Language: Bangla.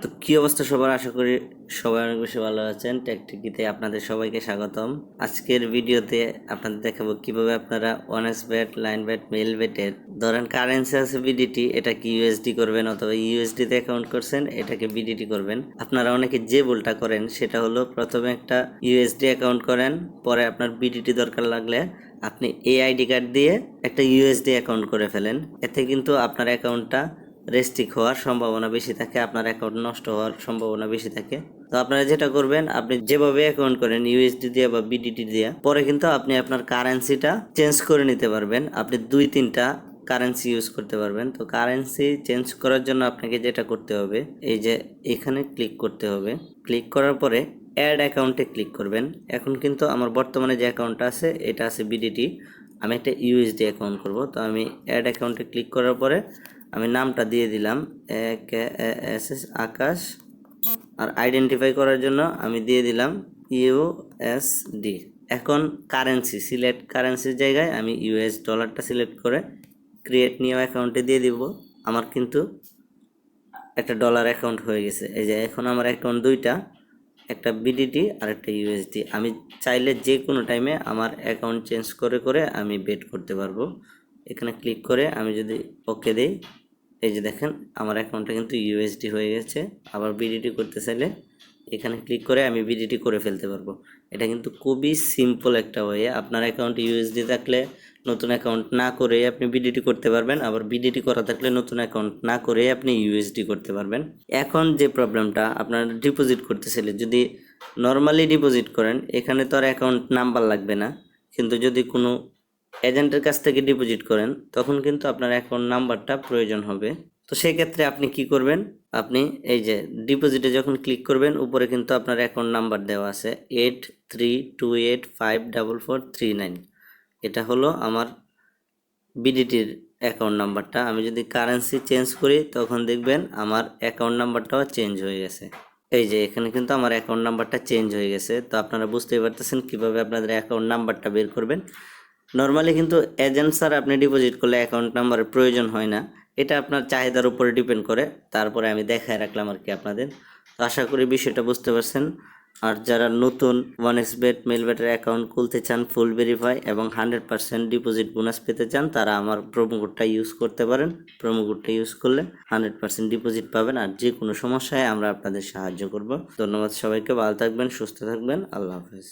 তো কি অবস্থা সবার, আশা করি সবাই অনেক বেশি ভালো আছেন। টেকটিকিতে আপনাদের সবাইকে স্বাগতম। আজকের ভিডিওতে আপনাদের দেখাবো কিভাবে আপনারা ওয়ানএক্স বেট, লাইন বেট, মেল বেটের ধরেন কারেন্সি আছে বিডিটি, এটা কি ইউএসডি করবেন, অথবা ইউএসডি তে অ্যাকাউন্ট করছেন এটাকে বিডিটি করবেন। আপনারা অনেকে যে ভুলটা করেন সেটা হলো প্রথমে একটা ইউএসডি অ্যাকাউন্ট করেন, পরে আপনার বিডিটি দরকার লাগলে আপনি এআইডি কার্ড দিয়ে একটা ইউএসডি অ্যাকাউন্ট করে ফেলেন। এতে কিন্তু আপনার অ্যাকাউন্টটা রেস্ট্রিক্ট হওয়ার সম্ভাবনা বেশি থাকে, আপনার অ্যাকাউন্ট নষ্ট হওয়ার সম্ভাবনা বেশি থাকে। তো আপনারা যেটা করবেন, আপনি যেভাবে অ্যাকাউন্ট করেন ইউএসডি দিয়ে বা বিডিটি দিয়ে, পরে কিন্তু আপনি আপনার কারেন্সিটা চেঞ্জ করে নিতে পারবেন। আপনি 2-3টা কারেন্সি ইউজ করতে পারবেন। তো কারেন্সি চেঞ্জ করার জন্য আপনাকে যেটা করতে হবে, এই যে এখানে ক্লিক করতে হবে। ক্লিক করার পরে অ্যাড অ্যাকাউন্টে ক্লিক করবেন। এখন কিন্তু আমার বর্তমানে যে অ্যাকাউন্টটা আছে এটা আছে বিডিটি, আমি একটা ইউএসডি অ্যাকাউন্ট করব। তো আমি অ্যাড অ্যাকাউন্টে ক্লিক করার পরে আমি নামটা দিয়ে দিলাম এস আকাশ, আর আইডেন্টিফাই করার জন্য আমি দিয়ে দিলাম ইউএসডি। এখন কারেন্সি সিলেক্ট, কারেন্সির জায়গায় আমি ইউএস ডলারটা সিলেক্ট করে ক্রিয়েট নিউ অ্যাকাউন্টে দিয়ে দিব। আমার কিন্তু একটা ডলার অ্যাকাউন্ট হয়ে গেছে। এই যে এখন আমার অ্যাকাউন্ট দুইটা, একটা বিডিটি আর একটা ইউএসডি। আমি চাইলে যে কোনো টাইমে আমার অ্যাকাউন্ট চেঞ্জ করে করে আমি বেট করতে পারবো। এখানে ক্লিক করে আমি যদি ওকে দিই, এই যে দেখেন আমার অ্যাকাউন্টটা কিন্তু ইউএসডি হয়ে গেছে। আবার বিডিটি করতে চাইলে এখানে ক্লিক করে আমি বিডিটি করে ফেলতে পারবো। এটা কিন্তু খুবই সিম্পল একটা ওয়ে। আপনার অ্যাকাউন্ট ইউএসডি থাকলে নতুন অ্যাকাউন্ট না করে আপনি বিডিটি করতে পারবেন, আবার বিডিটি করা থাকলে নতুন অ্যাকাউন্ট না করে আপনি ইউএসডি করতে পারবেন। এখন যে প্রবলেমটা, আপনার ডিপোজিট করতেছিলেন, যদি নর্মালি ডিপোজিট করেন এখানে তো আর অ্যাকাউন্ট নাম্বার লাগবে না, কিন্তু যদি কোনো এজেন্টের কাছ থেকে ডিপোজিট করেন তখন কিন্তু আপনার অ্যাকাউন্ট নাম্বারটা প্রয়োজন হবে। তো সেই ক্ষেত্রে আপনি কি করবেন, আপনি এই যে ডিপোজিটে যখন ক্লিক করবেন উপরে কিন্তু আপনার অ্যাকাউন্ট নাম্বার দেওয়া আছে 8328544339। এটা হলো আমার বিডিটির অ্যাকাউন্ট নাম্বারটা। আমি যদি কারেন্সি চেঞ্জ করি তখন দেখবেন আমার অ্যাকাউন্ট নাম্বারটাও চেঞ্জ হয়ে গেছে। এই যে এখানে কিন্তু আমার অ্যাকাউন্ট নাম্বারটা চেঞ্জ হয়ে গেছে। তো আপনারা বুঝতেই পারতেছেন কিভাবে আপনাদের অ্যাকাউন্ট নাম্বারটা বের করবেন। নর্মালি কিন্তু এজেন্ট স্যার আপনি ডিপোজিট করলে অ্যাকাউন্ট নাম্বারের প্রয়োজন হয় না, এটা আপনার চাহিদার উপরে ডিপেন্ড করে। তারপরে আমি দেখায় রাখলাম আর কি আপনাদের। তো আশা করি বিষয়টা বুঝতে পারছেন। আর যারা নতুন ওয়ানএক্স বেট, মেল বেটের অ্যাকাউন্ট খুলতে চান ফুল ভেরিফাই এবং 100% ডিপোজিট বোনাস পেতে চান, তারা আমার প্রোমো কোডটা ইউজ করতে পারেন। প্রোমো কোডটা ইউজ করলে 100% ডিপোজিট পাবেন, আর যে কোনো সমস্যায় আমরা আপনাদের সাহায্য করব। ধন্যবাদ সবাইকে, ভালো থাকবেন, সুস্থ থাকবেন, আল্লাহ হাফেজ।